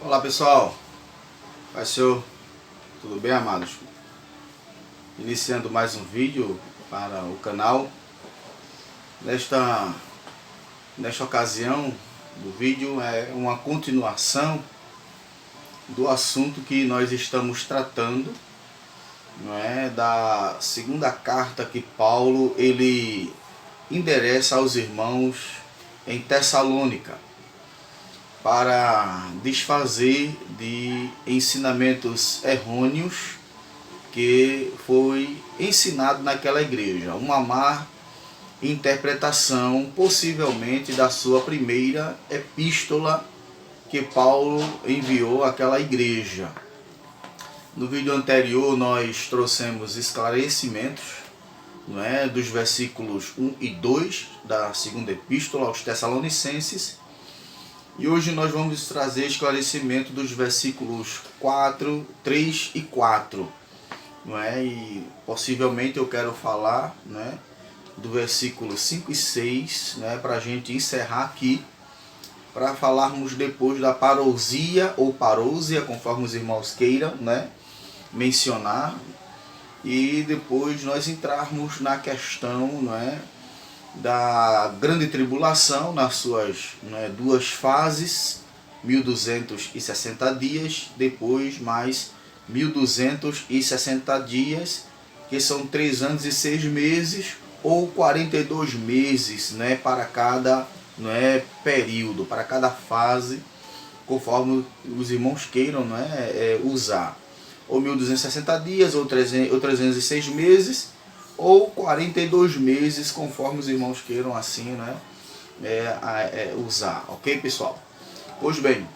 Olá pessoal, Pai Senhor, tudo bem, amados? Iniciando mais um vídeo para o canal. Nesta ocasião do vídeo é uma continuação do assunto que nós estamos tratando, não é, da segunda carta que Paulo ele endereça aos irmãos em Tessalônica, para desfazer de ensinamentos errôneos que foi ensinado naquela igreja, uma má interpretação possivelmente da sua primeira epístola que Paulo enviou àquela igreja. No vídeo anterior nós trouxemos esclarecimentos, não é, dos versículos 1 e 2 da segunda epístola aos Tessalonicenses. E hoje nós vamos trazer esclarecimento dos versículos 4, 3 e 4. Não é? E possivelmente eu quero falar, né, do versículo 5 e 6, né, para a gente encerrar aqui, para falarmos depois da parousia ou parousia, conforme os irmãos queiram, né, mencionar. E depois nós entrarmos na questão, não é, da grande tribulação nas suas, né, duas fases, 1260 dias, depois mais 1260 dias, que são 3 anos e 6 meses, ou 42 meses, né, para cada, né, período, para cada fase, conforme os irmãos queiram, né, usar. Ou 1260 dias, ou 306 meses, ou 42 meses, conforme os irmãos queiram assim, né, usar. Ok, pessoal? Pois bem,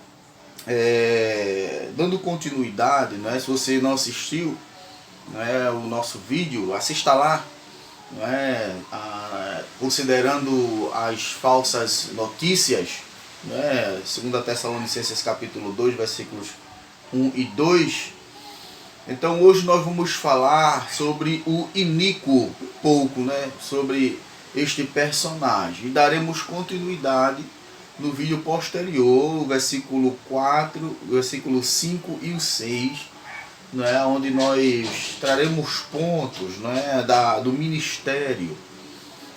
dando continuidade, né, se você não assistiu, né, o nosso vídeo, assista lá, né, considerando as falsas notícias, né, 2 Tessalonicenses capítulo 2, versículos 1 e 2. Então hoje nós vamos falar sobre o Iníquo, pouco, né, sobre este personagem. E daremos continuidade no vídeo posterior, o versículo 4, o versículo 5 e o 6, né, onde nós traremos pontos, né, do ministério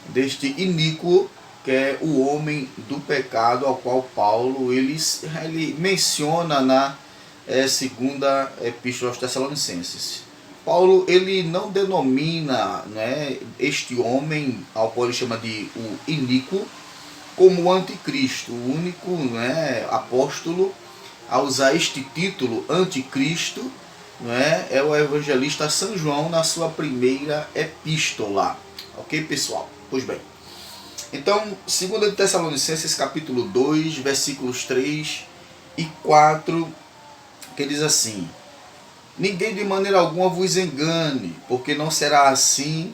deste Iníquo, que é o homem do pecado, ao qual Paulo ele menciona na segunda epístola aos Tessalonicenses. Paulo ele não denomina, né, este homem, ao qual ele chama de o Iníquo, como o anticristo. O único, né, apóstolo a usar este título, anticristo, né, é o evangelista São João na sua primeira epístola. Ok, pessoal? Pois bem. Então, 2 Tessalonicenses capítulo 2, versículos 3 e 4, que diz assim: ninguém de maneira alguma vos engane, porque não será assim,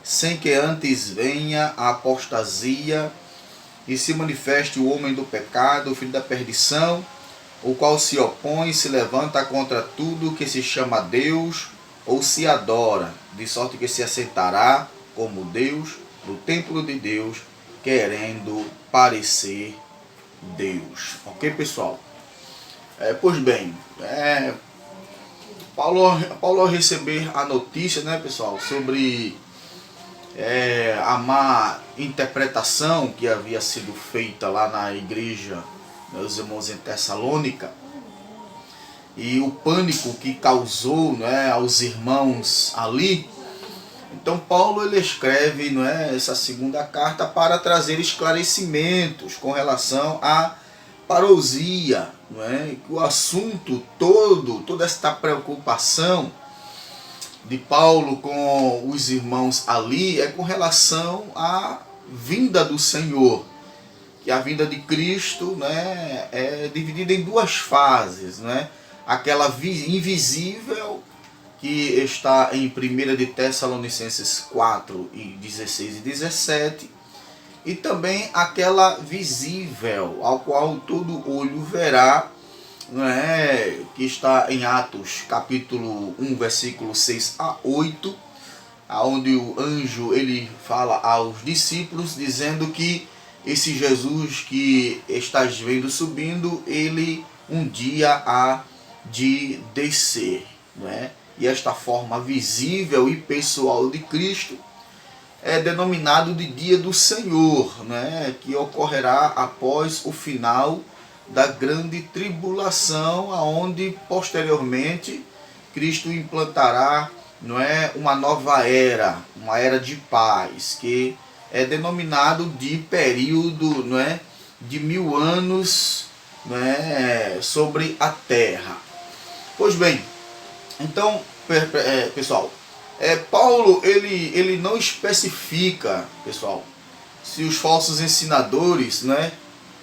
sem que antes venha a apostasia e se manifeste o homem do pecado, o filho da perdição, o qual se opõe e se levanta contra tudo que se chama Deus ou se adora, de sorte que se assentará como Deus no templo de Deus, querendo parecer Deus. Ok, pessoal? Pois bem, Paulo ao receber a notícia, né, pessoal, sobre a má interpretação que havia sido feita lá na igreja, meus irmãos, em Tessalônica, e o pânico que causou, né, aos irmãos ali. Então Paulo ele escreve, não é, essa segunda carta para trazer esclarecimentos com relação à parousia, não é? O assunto toda esta preocupação de Paulo com os irmãos ali é com relação à vinda do Senhor, que a vinda de Cristo, né, é dividida em duas fases, né? Aquela invisível, que está em 1 de Tessalonicenses 4, 16 e 17, e também aquela visível, ao qual todo olho verá, que está em Atos capítulo 1, versículo 6 a 8, onde o anjo ele fala aos discípulos dizendo que esse Jesus que estás vendo subindo, ele um dia há de descer, E esta forma visível e pessoal de Cristo é denominado de dia do Senhor, que ocorrerá após o final da grande tribulação, aonde posteriormente Cristo implantará uma nova era, uma era de paz, que é denominado de período de 1000 anos sobre a terra. Pois bem, então, pessoal, Paulo ele não especifica, pessoal, se os falsos ensinadores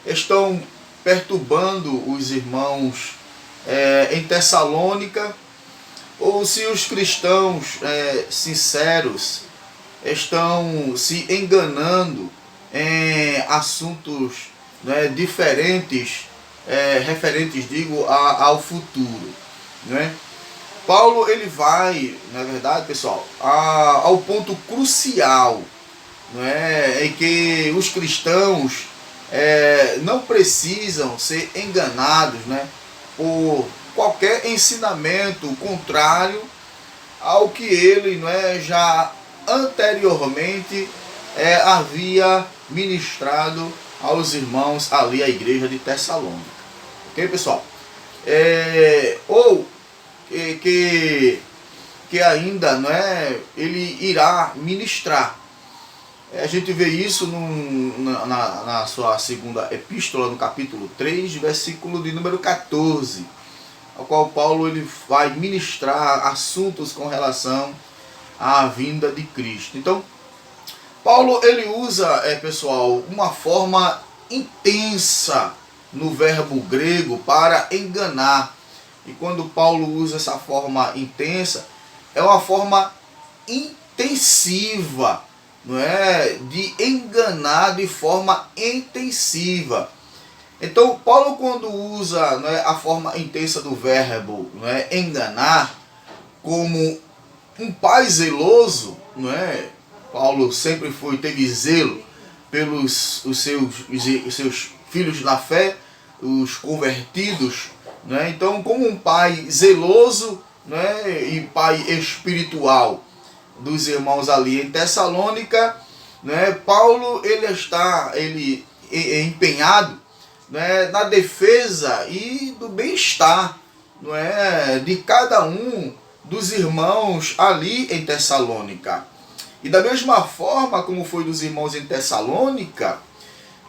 estão perturbando os irmãos em Tessalônica, ou se os cristãos sinceros estão se enganando em assuntos diferentes, referentes, ao futuro. Paulo ele vai, na verdade, pessoal, ao ponto crucial, em que os cristãos não precisam ser enganados por qualquer ensinamento contrário ao que ele já anteriormente havia ministrado aos irmãos ali, à igreja de Tessalônica. Ok, pessoal? Ou que ainda ele irá ministrar. A gente vê isso na sua segunda epístola, no capítulo 3, versículo de número 14, ao qual Paulo ele vai ministrar assuntos com relação à vinda de Cristo. Então, Paulo ele usa, pessoal, uma forma intensa no verbo grego para enganar. E quando Paulo usa essa forma intensa, é uma forma intensiva, de enganar de forma intensiva. Então, Paulo, quando usa a forma intensa do verbo enganar, como um pai zeloso, Paulo sempre teve zelo pelos os seus filhos na fé, os convertidos, Então, como um pai zeloso e pai espiritual dos irmãos ali em Tessalônica, Paulo ele está empenhado na defesa e do bem-estar de cada um dos irmãos ali em Tessalônica. E da mesma forma como foi dos irmãos em Tessalônica,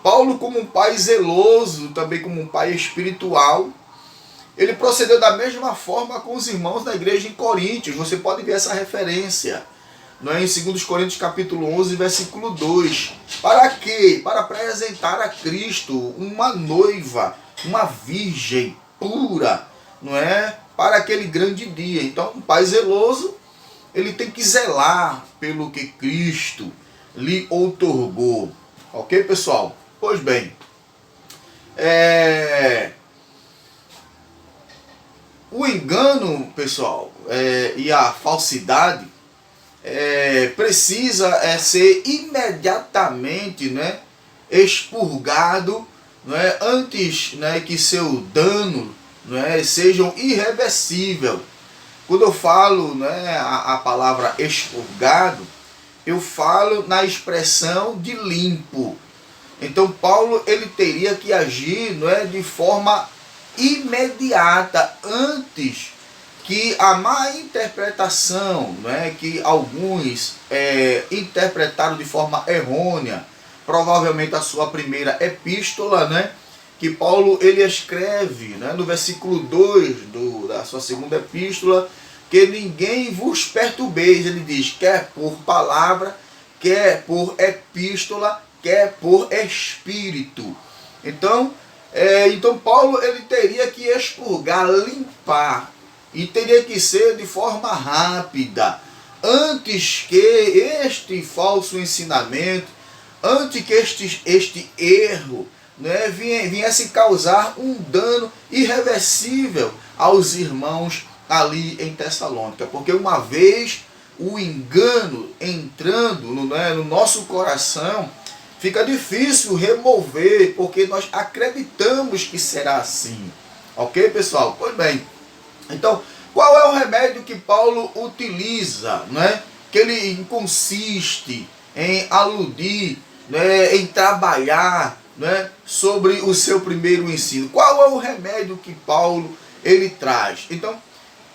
Paulo, como um pai zeloso, também como um pai espiritual, ele procedeu da mesma forma com os irmãos da igreja em Coríntios. Você pode ver essa referência em 2 Coríntios capítulo 11, versículo 2. Para quê? Para apresentar a Cristo uma noiva, uma virgem pura, para aquele grande dia. Então, um pai zeloso, ele tem que zelar pelo que Cristo lhe outorgou. Ok, pessoal? Pois bem, o engano, pessoal, e a falsidade precisa ser imediatamente expurgado antes que seu dano seja irreversível. Quando eu falo a palavra expurgado, eu falo na expressão de limpo. Então Paulo ele teria que agir de forma imediata, antes que a má interpretação que alguns interpretaram de forma errônea, provavelmente a sua primeira epístola, que Paulo ele escreve no versículo 2 da sua segunda epístola, que ninguém vos perturbeis. Ele diz, quer por palavra, quer por epístola, quer por espírito. Então Paulo ele teria que expurgar, limpar, e teria que ser de forma rápida, antes que este falso ensinamento, antes que este erro né, viesse causar um dano irreversível aos irmãos ali em Tessalônica. Porque uma vez o engano entrando no nosso coração, fica difícil remover, porque nós acreditamos que será assim. Ok, pessoal? Pois bem, então, qual é o remédio que Paulo utiliza, né? Que ele consiste em aludir, né, em trabalhar, né, sobre o seu primeiro ensino. Qual é o remédio que Paulo ele traz? Então,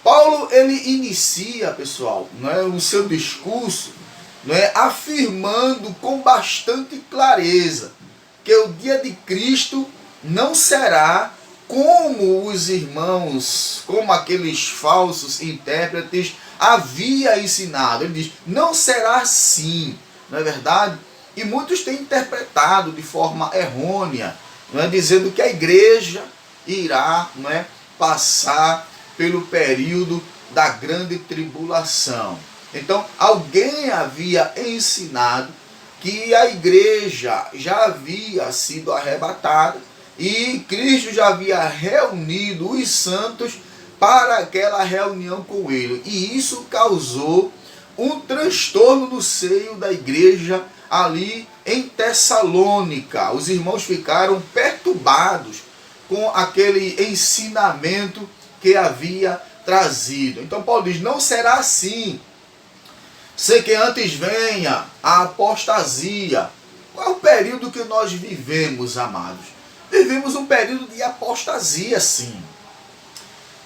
Paulo ele inicia, pessoal, né, o seu discurso, né, afirmando com bastante clareza que o dia de Cristo não será como os irmãos, como aqueles falsos intérpretes havia ensinado. Ele diz, não será assim, não é verdade? E muitos têm interpretado de forma errônea, não é, dizendo que a igreja irá, não é, passar pelo período da grande tribulação. Então, alguém havia ensinado que a igreja já havia sido arrebatada e Cristo já havia reunido os santos para aquela reunião com ele. E isso causou um transtorno no seio da igreja ali em Tessalônica. Os irmãos ficaram perturbados com aquele ensinamento que havia trazido. Então Paulo diz, não será assim. Sei que antes venha a apostasia. Qual é o período que nós vivemos, amados? Vivemos um período de apostasia, sim.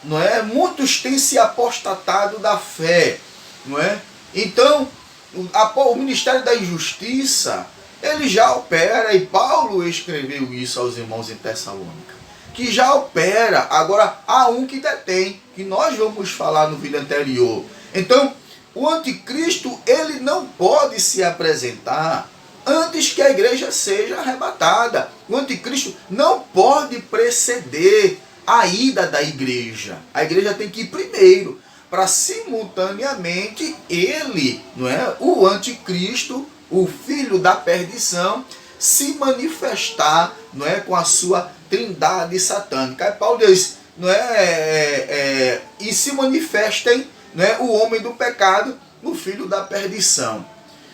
Não é? Muitos têm se apostatado da fé, não é? Então, o Ministério da Injustiça, ele já opera, e Paulo escreveu isso aos irmãos em Tessalônica, que já opera. Agora, há um que detém, que nós vamos falar no vídeo anterior. Então, o anticristo, ele não pode se apresentar antes que a igreja seja arrebatada. O anticristo não pode preceder a ida da igreja. A igreja tem que ir primeiro, para simultaneamente ele, não é, o anticristo, o filho da perdição, se manifestar, não é, com a sua trindade satânica. Aí Paulo diz, não é, e se manifestem, não é, o homem do pecado, o filho da perdição.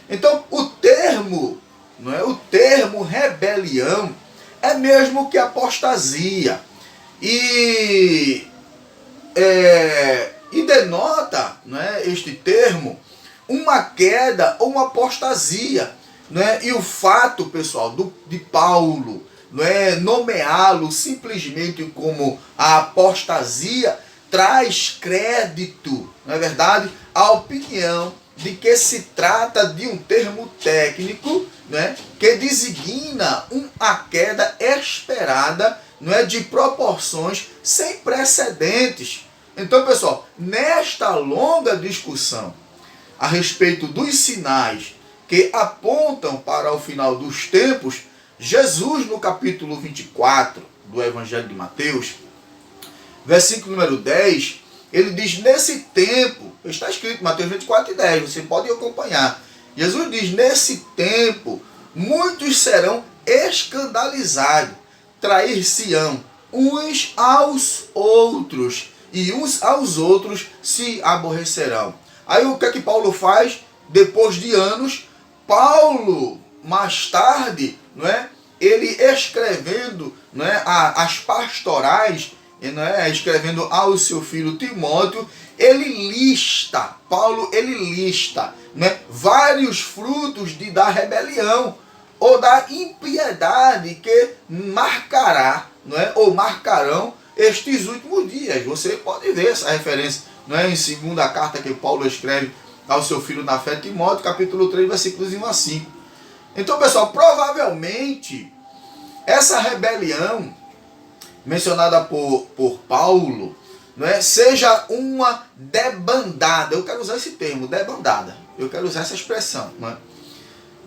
Então, o termo, não é, o termo rebelião é mesmo que apostasia. E denota, não é, este termo uma queda ou uma apostasia. Não é? E o fato, pessoal, de Paulo, não é, nomeá-lo simplesmente como a apostasia traz crédito, não é verdade, à opinião de que se trata de um termo técnico, né, que designa a queda esperada, não é, de proporções sem precedentes. Então, pessoal, nesta longa discussão a respeito dos sinais que apontam para o final dos tempos, Jesus, no capítulo 24 do Evangelho de Mateus, versículo número 10, ele diz, nesse tempo, está escrito Mateus 24 e 10, você pode acompanhar. Jesus diz, nesse tempo, muitos serão escandalizados, trair-se-ão uns aos outros, e uns aos outros se aborrecerão. Aí o que é que Paulo faz? Depois de anos, Paulo, mais tarde, não é, ele escrevendo, não é, as pastorais, não é, escrevendo ao seu filho Timóteo, Paulo lista, né, vários frutos da rebelião ou da impiedade que marcará, não é, ou marcarão estes últimos dias. Você pode ver essa referência, não é, em segunda carta que Paulo escreve ao seu filho na fé, Timóteo, capítulo 3, versículos 1 a 5. Então, pessoal, provavelmente essa rebelião mencionada por Paulo, não é, seja uma debandada. Eu quero usar esse termo, debandada. Eu quero usar essa expressão, não é?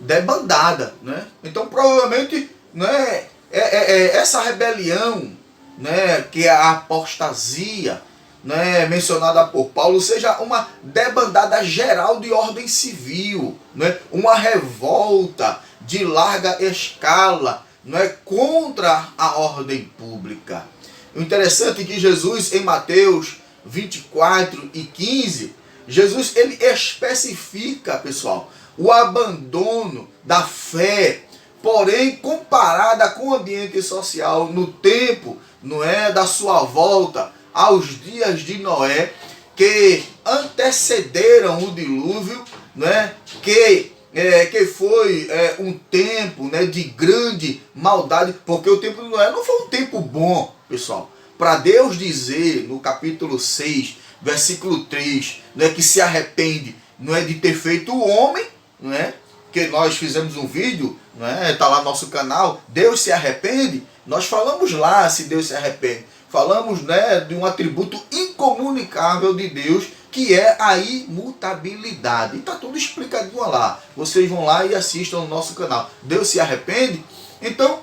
Debandada, né? Então, provavelmente, não é, essa rebelião, né, que é a apostasia, né, mencionada por Paulo, seja uma debandada geral de ordem civil, né, uma revolta de larga escala não é, contra a ordem pública. O interessante é que Jesus, em Mateus 24 e 15, Jesus ele especifica, pessoal, o abandono da fé, porém comparada com o ambiente social no tempo, não é, da sua volta aos dias de Noé, que antecederam o dilúvio, não é, que foi um tempo, né, de grande maldade, porque o tempo de Noé não foi um tempo bom, pessoal. Para Deus dizer no capítulo 6, versículo 3, né, que se arrepende, não é, de ter feito o homem, não é, que nós fizemos um vídeo, não é, tá lá no nosso canal, Deus se arrepende, nós falamos lá se Deus se arrepende. Falamos, né, de um atributo incomunicável de Deus, que é a imutabilidade. E está tudo explicadinho lá. Vocês vão lá e assistam no nosso canal. Deus se arrepende? Então,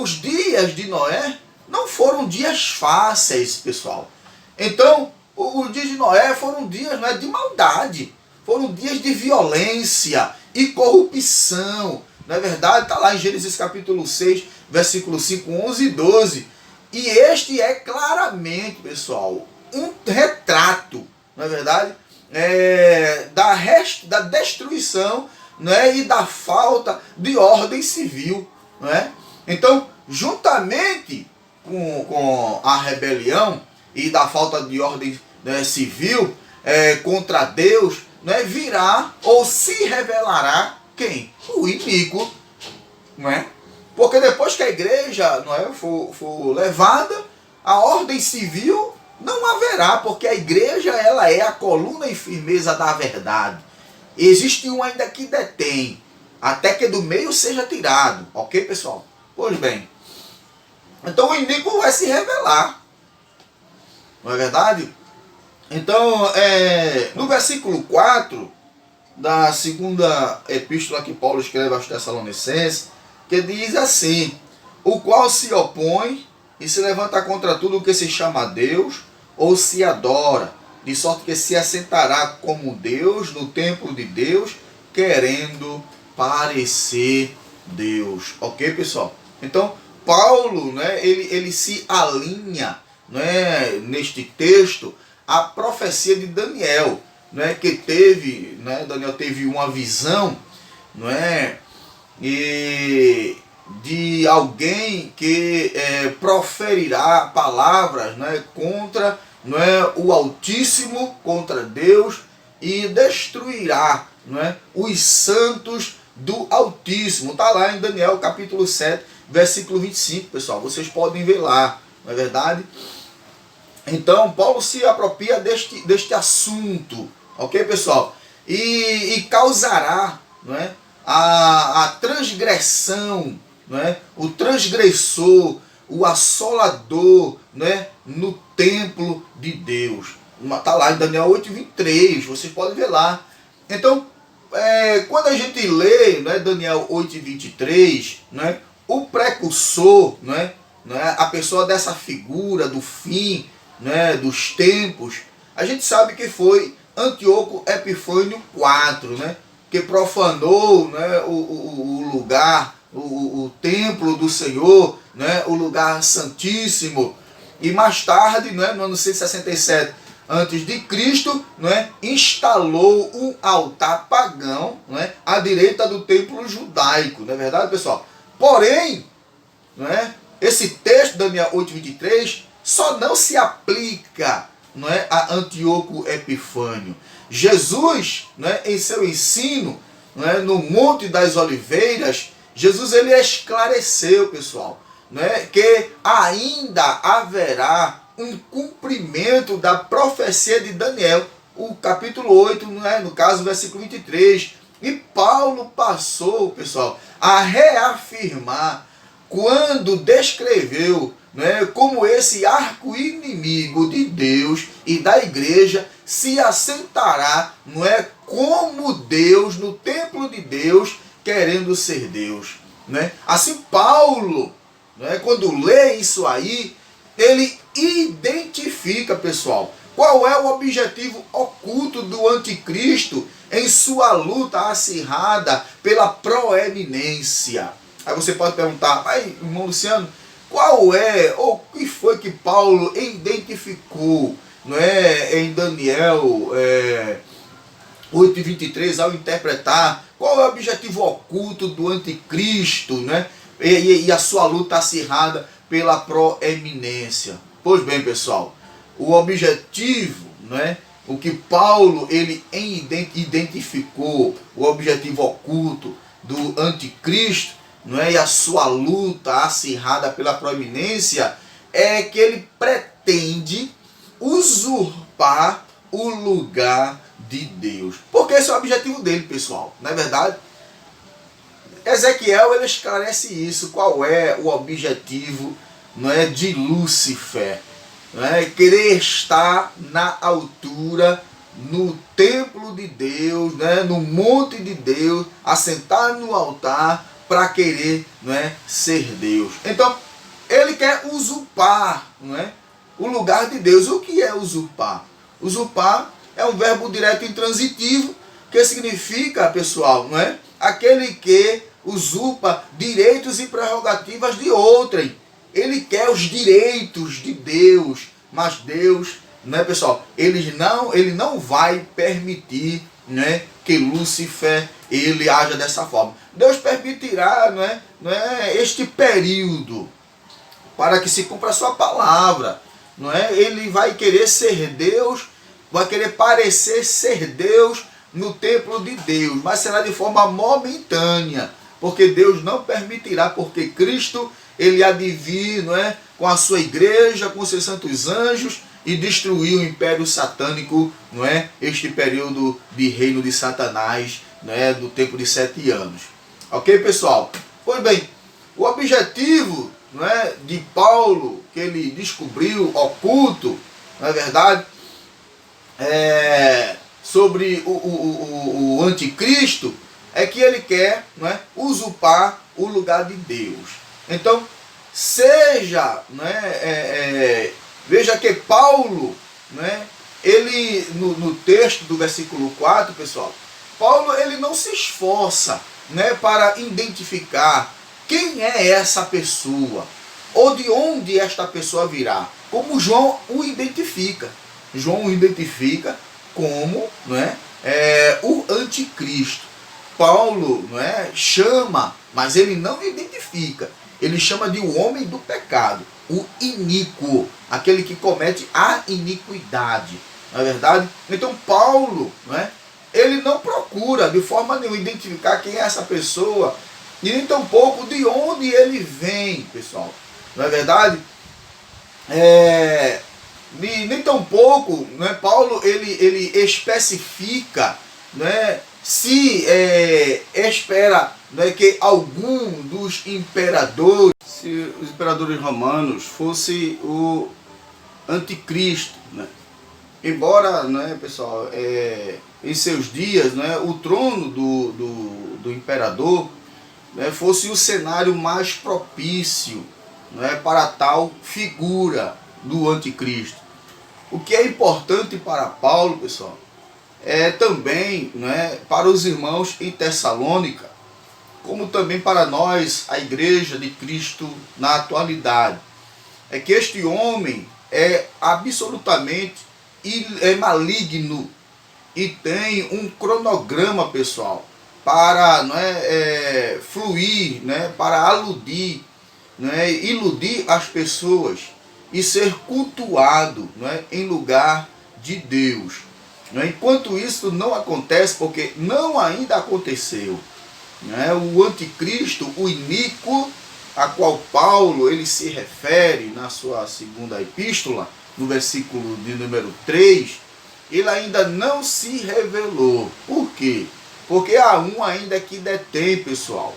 os dias de Noé não foram dias fáceis, pessoal. Então, os dias de Noé foram dias, né, de maldade. Foram dias de violência e corrupção. Não é verdade? Está lá em Gênesis capítulo 6, versículo 5, 11 e 12. E este é claramente, pessoal, um retrato, não é verdade? Da destruição, não é? E da falta de ordem civil. Não é? Então, juntamente com a rebelião e da falta de ordem, né, civil contra Deus, não é, virá ou se revelará quem? O iníquo, não é? Porque depois que a igreja, não é, for levada, a ordem civil não haverá, porque a igreja ela é a coluna e firmeza da verdade. Existe um ainda que detém, até que do meio seja tirado, ok, pessoal? Pois bem, então o iníquo vai se revelar, não é verdade? Então, no versículo 4 da segunda epístola que Paulo escreve aos Tessalonicenses, que diz assim: o qual se opõe e se levanta contra tudo o que se chama Deus ou se adora, de sorte que se assentará como Deus no templo de Deus, querendo parecer Deus. Ok, pessoal? Então, Paulo, né, ele se alinha, né, neste texto à profecia de Daniel, né, que teve, né, Daniel teve uma visão, não é, e de alguém que proferirá palavras, né, contra, não é, o Altíssimo, contra Deus, e destruirá, não é, os santos do Altíssimo. Está lá em Daniel capítulo 7, versículo 25, pessoal. Vocês podem ver lá, não é verdade? Então, Paulo se apropria deste assunto, ok, pessoal? E causará, não é, a transgressão, não é, o transgressor, o assolador, não é, no templo de Deus. Está lá em Daniel 8:23, vocês podem ver lá. Então, quando a gente lê, não é, Daniel 8:23, não é, o precursor, não é, a pessoa dessa figura do fim, né, dos tempos, a gente sabe que foi Antíoco Epifânio IV, né, que profanou, né, o lugar, o templo do Senhor, né, o lugar santíssimo, e mais tarde, né, no ano 167 antes de Cristo, né, instalou um altar pagão, né, à direita do templo judaico, não é verdade, pessoal? Porém, né, esse texto, Daniel 8:23, só não se aplica, não é, a Antíoco Epifânio. Jesus, não é, em seu ensino, não é, no Monte das Oliveiras, Jesus ele esclareceu, pessoal, não é, que ainda haverá um cumprimento da profecia de Daniel, o capítulo 8, não é, no caso, versículo 23. E Paulo passou, pessoal, a reafirmar quando descreveu, né, como esse arco inimigo de Deus e da igreja se assentará, não é, como Deus no templo de Deus, querendo ser Deus, né? Assim Paulo, né, quando lê isso aí, ele identifica, pessoal, Qual é o objetivo oculto do anticristo em sua luta acirrada pela proeminência? Aí você pode perguntar, mas irmão Luciano, qual é, ou o que foi que Paulo identificou, não é, em Daniel 8:23, ao interpretar qual é o objetivo oculto do anticristo, né? E a sua luta acirrada pela proeminência? Pois bem, pessoal, o objetivo, né, o que Paulo ele identificou, o objetivo oculto do anticristo, não é, e a sua luta acirrada pela proeminência, é que ele pretende usurpar o lugar de Deus. Porque esse é o objetivo dele, pessoal. Não é verdade? Ezequiel ele esclarece isso. Qual é o objetivo, não é, de Lúcifer? Não é? Querer estar na altura, no templo de Deus, né? No monte de Deus, assentar no altar para querer, não é, ser Deus. Então, ele quer usurpar, não é, o lugar de Deus. O que é usurpar? Usurpar é um verbo direto intransitivo, que significa, pessoal, não é, aquele que usurpa direitos e prerrogativas de outrem. Ele quer os direitos de Deus, mas Deus, né, pessoal, ele não vai permitir, né, que Lúcifer ele haja dessa forma. Deus permitirá, não é, este período para que se cumpra a sua palavra, não é? Ele vai querer ser Deus, vai querer parecer ser Deus no templo de Deus, mas será de forma momentânea, porque Deus não permitirá, porque Cristo ele há de vir, não é, com a sua igreja, com seus santos anjos e destruir o império satânico, não é, este período de reino de Satanás, não é, do tempo de 7 anos. Ok, pessoal? Pois bem, o objetivo, não é, de Paulo, que ele descobriu oculto, não é verdade, sobre o anticristo, é que ele quer, não é, usurpar o lugar de Deus. Então, veja que Paulo, não é, ele no texto do versículo 4, pessoal, Paulo ele não se esforça, né, para identificar quem é essa pessoa, ou de onde esta pessoa virá, como João o identifica. João o identifica como, não é, o anticristo. Paulo, não é, chama, mas ele não identifica. Ele chama de o homem do pecado, o iníquo, aquele que comete a iniquidade. Não é verdade? Então Paulo, não é, ele não procura de forma nenhuma identificar quem é essa pessoa, e nem tampouco de onde ele vem, pessoal. Não é verdade? Nem tampouco, não é, Paulo ele especifica, não é, se espera, não é, que algum dos imperadores, se os imperadores romanos fosse o anticristo, né? Embora, né, pessoal, em seus dias, né, o trono do imperador, né, fosse o cenário mais propício, né, para tal figura do anticristo. O que é importante para Paulo, pessoal, é também, né, para os irmãos em Tessalônica, como também para nós, a igreja de Cristo na atualidade, é que este homem é absolutamente maligno e tem um cronograma, pessoal, para, não é, fluir, né, para aludir, né, iludir as pessoas e ser cultuado, né, em lugar de Deus. Né? Enquanto isso não acontece, porque não ainda aconteceu, né, o anticristo, o iníquo, a qual Paulo ele se refere na sua segunda epístola, no versículo de número 3, ele ainda não se revelou. Por quê? Porque há um ainda que detém, pessoal,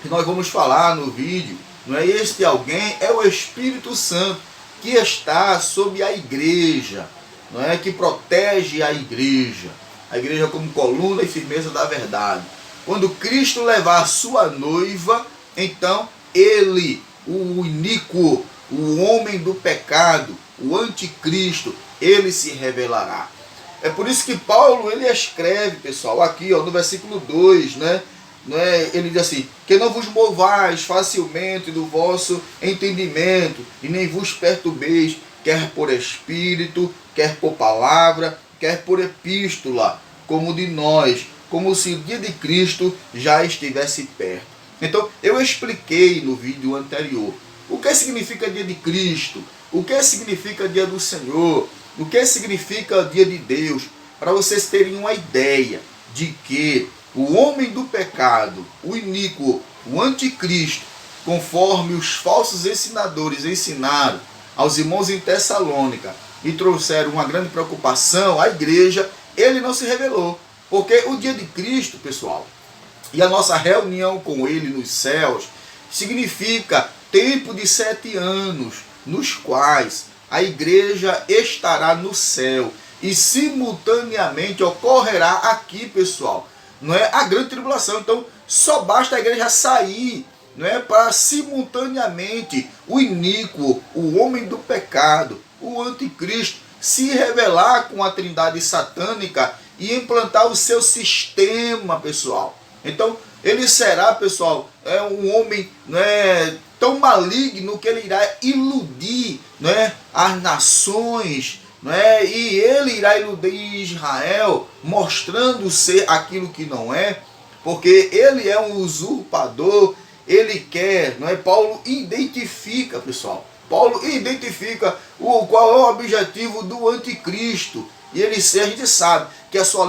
que nós vamos falar no vídeo, não é? Este alguém é o Espírito Santo, que está sob a igreja, não é? Que protege a igreja como coluna e firmeza da verdade. Quando Cristo levar a sua noiva, então ele, o iníquo, o homem do pecado, o anticristo, ele se revelará. É por isso que Paulo, ele escreve, pessoal, aqui ó, no versículo 2, né? Ele diz assim, que não vos movais facilmente do vosso entendimento, e nem vos perturbeis, quer por espírito, quer por palavra, quer por epístola, como de nós, como se o dia de Cristo já estivesse perto. Então, eu expliquei no vídeo anterior o que significa dia de Cristo, o que significa dia do Senhor, o que significa dia de Deus, para vocês terem uma ideia de que o homem do pecado, o iníquo, o anticristo, conforme os falsos ensinadores ensinaram aos irmãos em Tessalônica e trouxeram uma grande preocupação à igreja, ele não se revelou. Porque o dia de Cristo, pessoal, e a nossa reunião com ele nos céus, significa tempo de 7 anos, nos quais a igreja estará no céu e simultaneamente ocorrerá aqui, pessoal, não é, a grande tribulação. Então só basta a igreja sair, não é, para simultaneamente o iníquo, o homem do pecado, o anticristo, se revelar com a trindade satânica e implantar o seu sistema, pessoal. Então ele será, pessoal, um homem, não é, tão maligno que ele irá iludir, não é, as nações, não é, e ele irá iludir Israel, mostrando ser aquilo que não é, porque ele é um usurpador. Ele quer, não é? Paulo identifica, pessoal, Paulo identifica qual é o objetivo do anticristo. E a gente sabe que a sua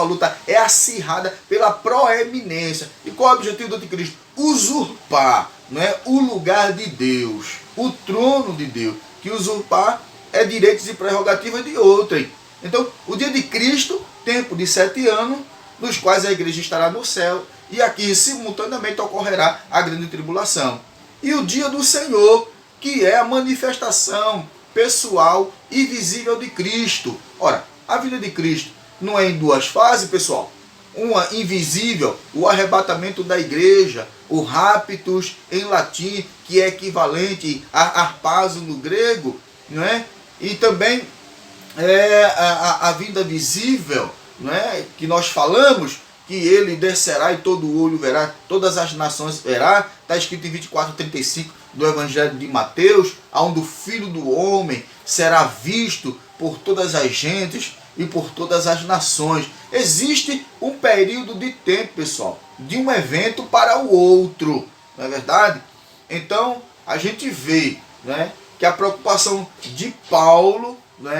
luta é acirrada pela proeminência. E qual é o objetivo do anticristo? Usurpar, não é, o lugar de Deus, o trono de Deus. Que usurpar é direitos e prerrogativas de outrem. Então, o dia de Cristo, tempo de 7 anos, nos quais a igreja estará no céu, e aqui simultaneamente ocorrerá a grande tribulação. E o dia do Senhor, que é a manifestação pessoal e visível de Cristo. Ora, a vinda de Cristo não é em 2 fases, pessoal. Uma invisível, o arrebatamento da igreja, o raptus em latim, que é equivalente a harpazo no grego, não é? E também a vinda visível, não é? Que nós falamos, que ele descerá e todo olho verá, todas as nações verá, está escrito em 24:35 do Evangelho de Mateus, onde o Filho do Homem será visto por todas as gentes e por todas as nações. Existe um período de tempo, pessoal, de um evento para o outro, não é verdade? Então, a gente vê, né, que a preocupação de Paulo, né,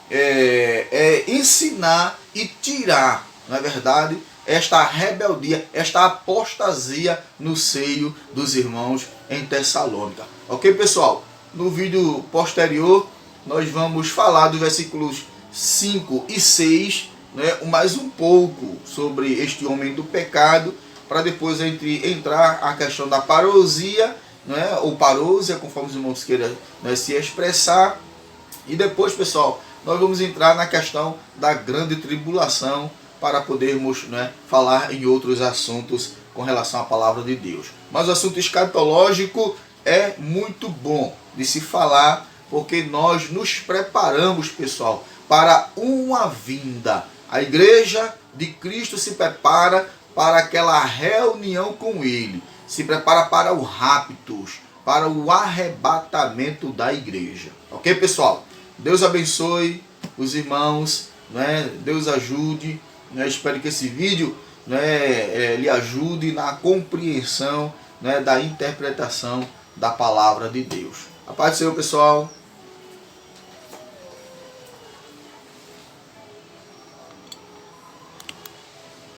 é ensinar e tirar, na verdade, esta rebeldia, esta apostasia no seio dos irmãos em Tessalônica. Ok, pessoal? No vídeo posterior, nós vamos falar dos versículos 5 e 6, né, mais um pouco sobre este homem do pecado, para depois entrar a questão da parousia, né, ou parousia, conforme os irmãos queiram, né, se expressar. E depois, pessoal, nós vamos entrar na questão da grande tribulação, para podermos, né, falar em outros assuntos com relação à palavra de Deus. Mas o assunto escatológico é muito bom de se falar, porque nós nos preparamos, pessoal, para uma vinda. A igreja de Cristo se prepara para aquela reunião com Ele, se prepara para o raptus, para o arrebatamento da igreja. Ok, pessoal? Deus abençoe os irmãos, né? Deus ajude. Espero que esse vídeo, né, lhe ajude na compreensão, né, da interpretação da palavra de Deus. A paz do Senhor, pessoal.